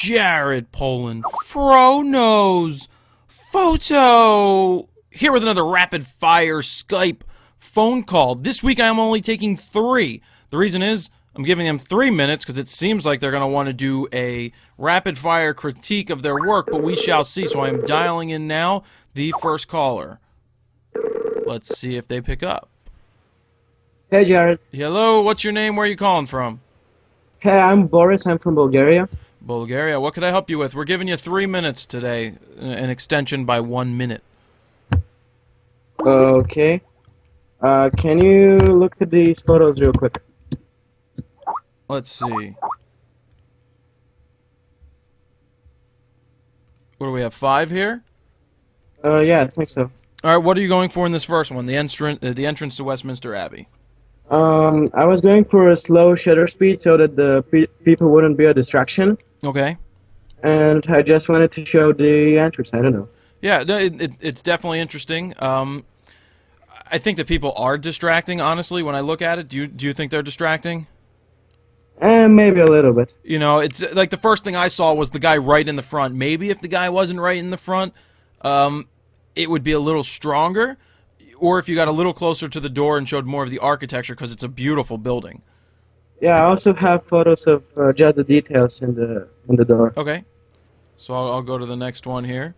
Jared Poland, Fro knows photo. Here with another rapid fire Skype phone call. This week I am only taking 3. The reason is I'm giving them 3 minutes because it seems like they're going to want to do a rapid fire critique of their work, but we shall see. So I am dialing in now the first caller. Let's see if they pick up. Hey, Jared. Hello, what's your name? Where are you calling from? Hey, I'm Boris. I'm from Bulgaria. Bulgaria. What could I help you with? We're giving you 3 minutes today, an extension by 1 minute. Okay. Can you look at these photos real quick? Let's see. What do we have, 5 here? Yeah, I think so. All right, what are you going for in this first one? The entrance to Westminster Abbey. I was going for a slow shutter speed so that the people wouldn't be a distraction. Okay. And I just wanted to show the entrance. I don't know. Yeah, it's definitely interesting. I think that people are distracting, honestly, when I look at it. Do you think they're distracting? Maybe a little bit. You know, it's like the first thing I saw was the guy right in the front. Maybe if the guy wasn't right in the front, it would be a little stronger. Or if you got a little closer to the door and showed more of the architecture, because it's a beautiful building. Yeah, I also have photos of just the details in the door. Okay. So I'll go to the next one here.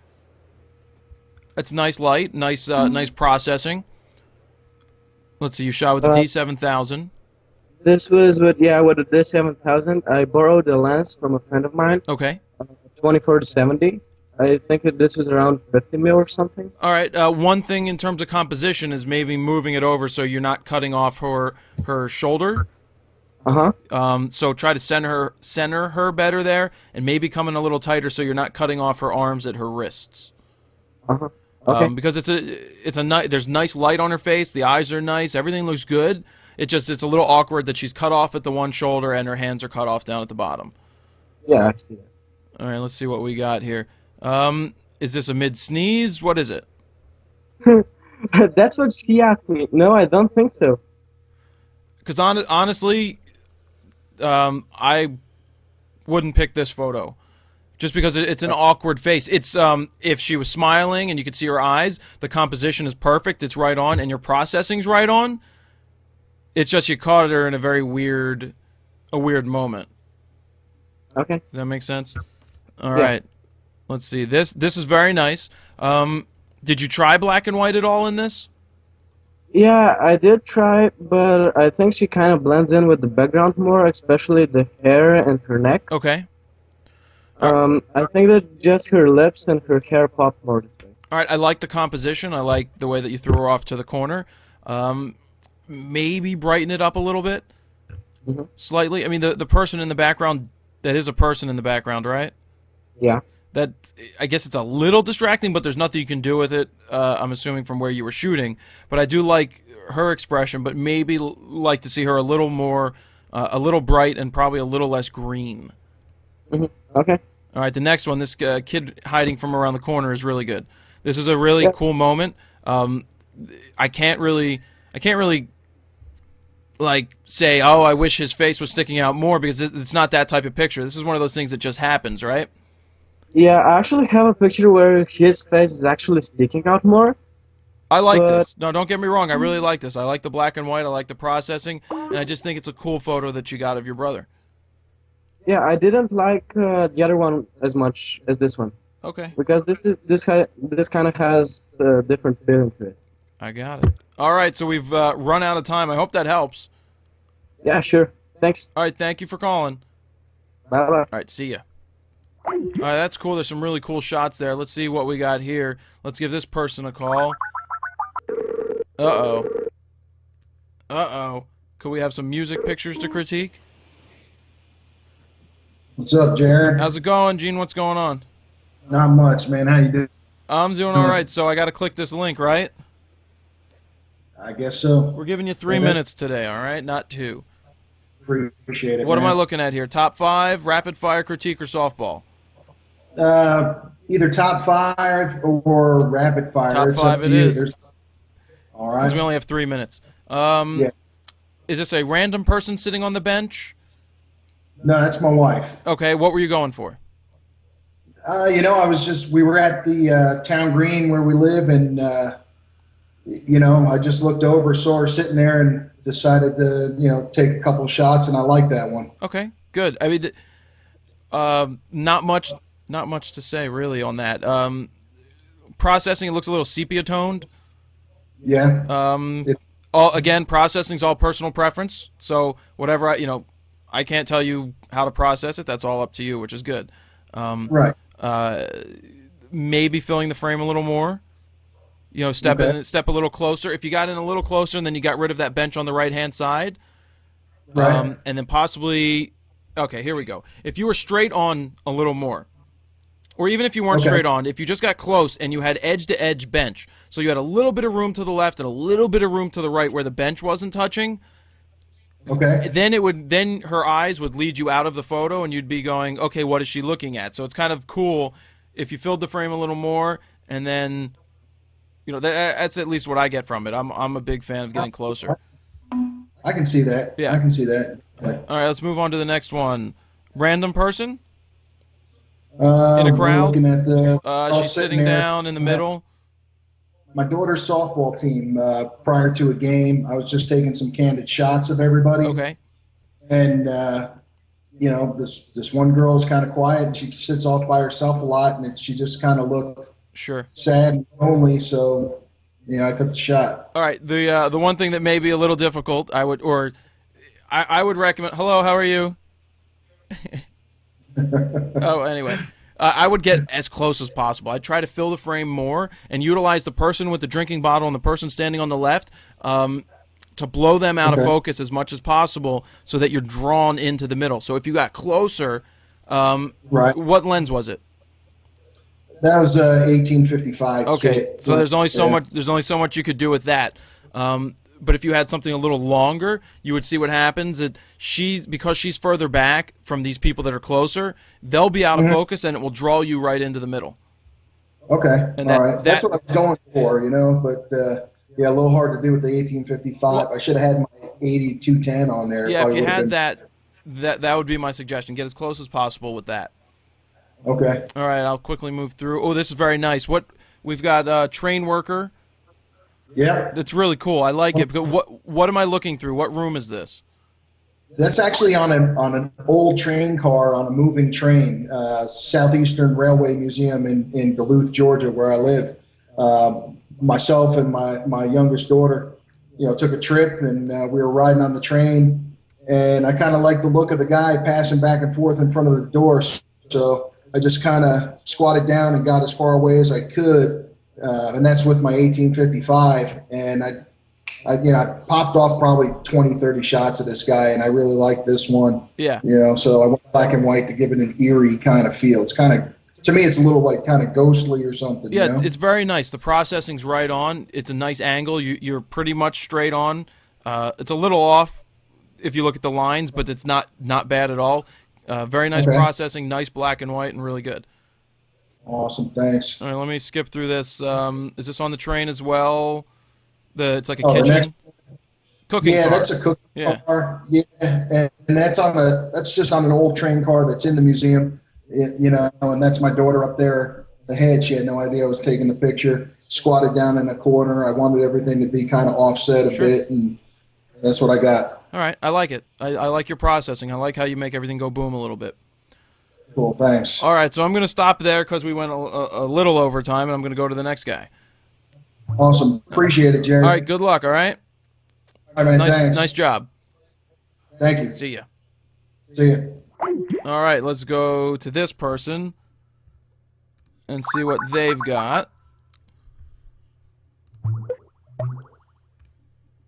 It's nice light, nice processing. Let's see, you shot with the D7000. This was with the D7000. I borrowed the lens from a friend of mine. Okay. 24 to 70. I think this was around 50 mil or something. All right. One thing in terms of composition is maybe moving it over so you're not cutting off her shoulder. So try to center her better there, and maybe coming a little tighter so you're not cutting off her arms at her wrists. Okay. Because there's nice light on her face, the eyes are nice, everything looks good. It's a little awkward that she's cut off at the one shoulder and her hands are cut off down at the bottom. Yeah, I see that. All right, let's see what we got here. Is this a mid sneeze? What is it? That's what she asked me. No, I don't think so. Because honestly, I wouldn't pick this photo. Just because it's an awkward face. It's if she was smiling and you could see her eyes, the composition is perfect. It's right on, and your processing's right on. It's just you caught her in a very weird moment. Okay. Does that make sense? All right. Let's see. This is very nice. Did you try black and white at all in this? Yeah, I did try, but I think she kind of blends in with the background more, especially the hair and her neck. Okay. I think that just her lips and her hair pop more this way. All right, I like the composition. I like the way that you threw her off to the corner. Maybe brighten it up a little bit, slightly. I mean, the person in the background, that is a person in the background, right? Yeah. That, I guess it's a little distracting, but there's nothing you can do with it, I'm assuming, from where you were shooting. But I do like her expression, but maybe like to see her a little more, a little bright and probably a little less green. Okay. All right, the next one, this kid hiding from around the corner is really good. This is a really cool moment. I can't really like say, oh, I wish his face was sticking out more, because it's not that type of picture. This is one of those things that just happens, right? Yeah, I actually have a picture where his face is actually sticking out more. I like this. No, don't get me wrong. I really like this. I like the black and white. I like the processing, and I just think it's a cool photo that you got of your brother. Yeah, I didn't like the other one as much as this one. Okay. Because this kind of has a different feeling to it. I got it. All right, so we've run out of time. I hope that helps. Yeah, sure. Thanks. All right, thank you for calling. Bye-bye. All right, see ya. All right, that's cool. There's some really cool shots there. Let's see what we got here. Let's give this person a call. Uh-oh. Uh-oh. Could we have some music pictures to critique? What's up, Jared? How's it going, Gene? What's going on? Not much, man. How you doing? I'm doing all right. So I got to click this link, right? I guess so. We're giving you 3 minutes today, all right? Not 2. Appreciate it. What man. am I looking at here? Top 5, rapid fire, critique, or softball? Either top 5 or rapid fire. Top it's 5 up to it you. is. All Because right. we only have 3 minutes. Yeah. Is this a random person sitting on the bench? No, that's my wife. Okay, what were you going for? we were at the town green where we live, and I just looked over, saw her sitting there, and decided to, take a couple shots, and I like that one. Okay, good. I mean, not much, not much to say really on that. Processing, it looks a little sepia toned. Yeah. It, All again, processing's all personal preference. So whatever I can't tell you how to process it. That's all up to you, which is good. right. Uh, Maybe filling the frame a little more. Okay. Step a little closer. If you got in a little closer and then you got rid of that bench on the right hand side, Right. and then possibly, okay, here we go. If you were straight on a little more, or even if you weren't Okay. straight on, if you just got close and you had edge to edge bench, so you had a little bit of room to the left and a little bit of room to the right where the bench wasn't touching, Okay. then her eyes would lead you out of the photo and you'd be going, okay, what is she looking at? So it's kind of cool if you filled the frame a little more, and then that's at least what I get from it. I'm a big fan of getting closer. I can see that. Yeah. I can see that. All right, let's move on to the next one. Random person in a We're crowd. looking at the all She's sitting sitting there. down in the middle. My daughter's softball team. Prior to a game, I was just taking some candid shots of everybody, Okay. and this one girl is kind of quiet, and she sits off by herself a lot, and she just kind of looked Sure. sad and lonely. So, I took the shot. All right. The one thing that may be a little difficult, I would recommend. Hello, how are you? Oh, anyway. I would get as close as possible. I'd try to fill the frame more and utilize the person with the drinking bottle and the person standing on the left to blow them out of Okay. focus as much as possible so that you're drawn into the middle. So if you got closer, Right. what lens was it? That was 1855. Okay, kit. so there's only so Yeah. much. There's only so much you could do with that. But if you had something a little longer, you would see what happens. Because she's further back from these people that are closer, they'll be out of focus, and it will draw you right into the middle. Okay. And All right. That's that- what I was going for, but yeah, a little hard to do with the 1855. I should have had my 8210 on there. Yeah, if Probably you would've had been- that would be my suggestion. Get as close as possible with that. Okay. All right, I'll quickly move through. Oh, this is very nice. What we've got, train worker. Yeah. That's really cool. I like it. Because what am I looking through? What room is this? That's actually on an old train car on a moving train, Southeastern Railway Museum in Duluth, Georgia, where I live. Myself and my youngest daughter, took a trip, and we were riding on the train, and I kind of liked the look of the guy passing back and forth in front of the door, so I just kind of squatted down and got as far away as I could, and that's with my 1855, and I popped off probably 20, 30 shots of this guy, and I really liked this one. Yeah. So I went black and white to give it an eerie kind of feel. It's kind of, to me, it's a little like kind of ghostly or something. Yeah, it's very nice. The processing's right on. It's a nice angle. You're pretty much straight on. It's a little off if you look at the lines, but it's not bad at all. Very nice Okay. processing, nice black and white, and really good. Awesome. Thanks. All right, let me skip through this. Is this on the train as well? It's like a Oh, the kitchen next, cooking yeah, car. that's a cooking Yeah. car. Yeah, and that's just on an old train car that's in the museum. And that's my daughter up there ahead. She had no idea I was taking the picture. Squatted down in the corner. I wanted everything to be kind of offset a Sure. bit, and that's what I got. All right, I like it. I like your processing. I like how you make everything go boom a little bit. Cool. Thanks. All right, so I'm going to stop there because we went a little over time, and I'm going to go to the next guy. Awesome. Appreciate it, Jerry. All right, good luck, all right? All right, man. Nice, Thanks. nice job. Thank you. See ya. See ya. All right, let's go to this person and see what they've got.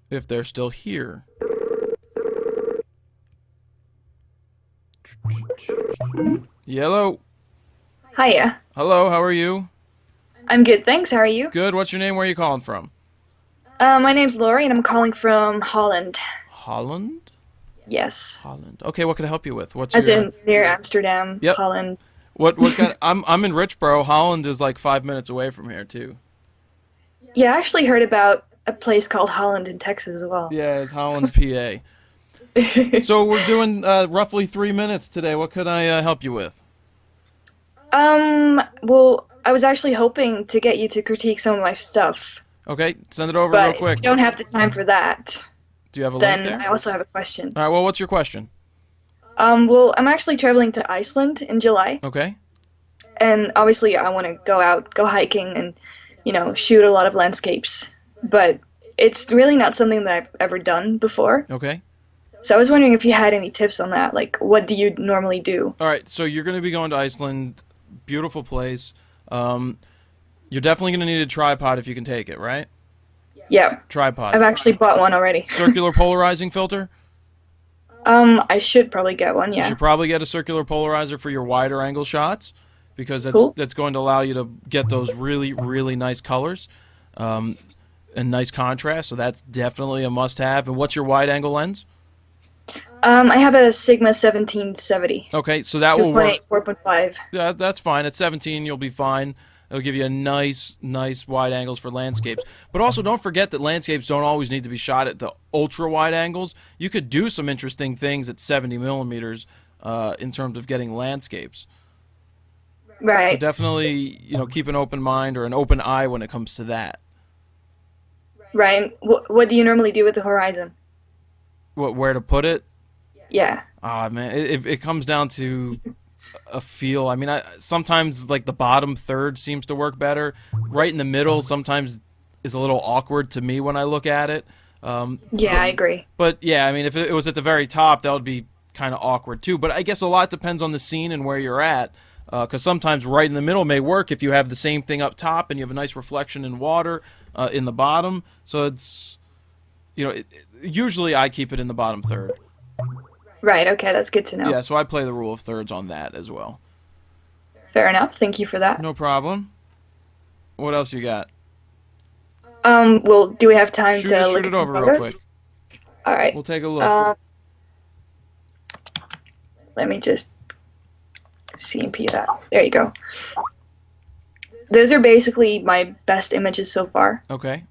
If they're still here. Yellow. Hiya. Hello, how are you? I'm good, thanks. How are you? Good. What's your name? Where are you calling from? My name's Lori, and I'm calling from Holland. Holland? Yes. Holland. Okay, what can I help you with? What's As your in near Amsterdam, Yep. Holland. what kind I'm in Richboro. Holland is like 5 minutes away from here too. Yeah, I actually heard about a place called Holland in Texas as well. Yeah, it's Holland, PA. So we're doing roughly 3 minutes today. What could I help you with? Well, I was actually hoping to get you to critique some of my stuff, Okay, send it over real but if quick. you don't have the time for that, Do you have a link then there? I also have a question. All right, well, what's your question? Well, I'm actually traveling to Iceland in July, Okay. and obviously I want to go out, go hiking, and shoot a lot of landscapes. But it's really not something that I've ever done before. Okay. So I was wondering if you had any tips on that. Like, what do you normally do? All right, so you're going to be going to Iceland. Beautiful place. Um, you're definitely going to need a tripod if you can take it, right? Yeah, Tripod. I've actually bought one already. Circular polarizing filter? I should probably get one. You Yeah. should probably get a circular polarizer for your wider angle shots because Cool. that's going to allow you to get those really, really nice colors and nice contrast. So that's definitely a must-have. And what's your wide angle lens? I have a Sigma 1770, Okay, so that will work. 2.8, 4.5. Yeah, that's fine. At 17, you'll be fine. It'll give you a nice wide angles for landscapes. But also, don't forget that landscapes don't always need to be shot at the ultra wide angles. You could do some interesting things at 70 millimeters in terms of getting landscapes. So Right. definitely, keep an open mind or an open eye when it comes to that. Right. What do you normally do with the horizon? Where to put it? Yeah. Ah, man, it comes down to a feel. I mean, sometimes like the bottom third seems to work better. Right in the middle sometimes is a little awkward to me when I look at it. Yeah, I agree. But yeah, I mean, if it was at the very top, that would be kind of awkward too. But I guess a lot depends on the scene and where you're at. Because sometimes right in the middle may work if you have the same thing up top and you have a nice reflection in water in the bottom. So it's, usually I keep it in the bottom third. Right. Okay, that's good to know. Yeah, so I play the rule of thirds on that as well. Fair enough. Thank you for that. No problem. What else you got? Well, do we have time Shoot, to shoot look it at some over real photos? quick. All right. We'll take a look. Let me just CMP that. There you go. Those are basically my best images so far. Okay.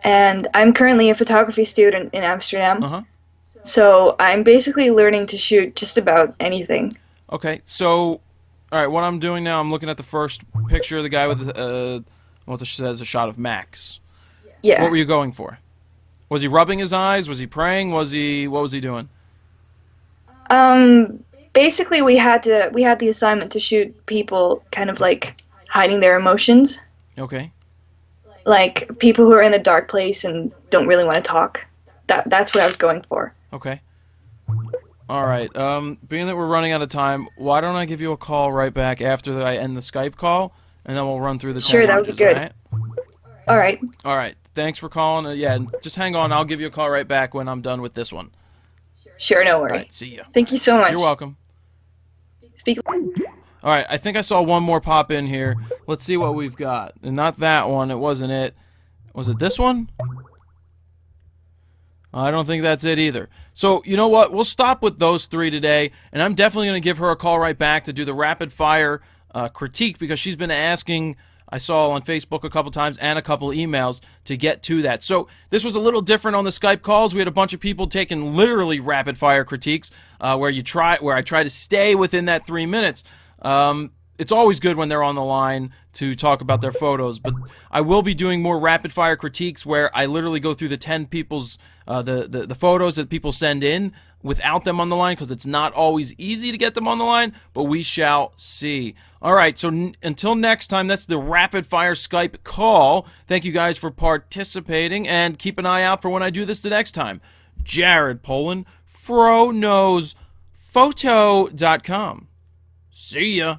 And I'm currently a photography student in Amsterdam. Uh-huh. So I'm basically learning to shoot just about anything. Okay, so, all right, what I'm doing now, I'm looking at the first picture of the guy with, what it says, a shot of Max. Yeah. What were you going for? Was he rubbing his eyes? Was he praying? What was he doing? Basically we had the assignment to shoot people kind of like hiding their emotions. Okay. Like people who are in a dark place and don't really want to talk. That's what I was going for. Okay. All right. Being that we're running out of time, why don't I give you a call right back after I end the Skype call, and then we'll run through the 10 Sure, that would be images, good. all right? All right. All right. Thanks for calling. Yeah, and just hang on. I'll give you a call right back when I'm done with this one. Sure, no All worry. right. See ya. Thank you so much. You're welcome. Speak. All right, I think I saw one more pop in here. Let's see what we've got. And not that one. It wasn't it. Was it this one? I don't think that's it either. So, you know what? We'll stop with those three today, and I'm definitely going to give her a call right back to do the rapid-fire critique because she's been asking, I saw on Facebook a couple times and a couple emails to get to that. So this was a little different on the Skype calls. We had a bunch of people taking literally rapid-fire critiques where I try to stay within that 3 minutes. It's always good when they're on the line to talk about their photos, but I will be doing more rapid-fire critiques where I literally go through the 10 people's the photos that people send in without them on the line because it's not always easy to get them on the line, but we shall see. All right, so until next time, that's the rapid-fire Skype call. Thank you guys for participating, and keep an eye out for when I do this the next time. Jared Poland, FroKnowsPhoto.com. See ya.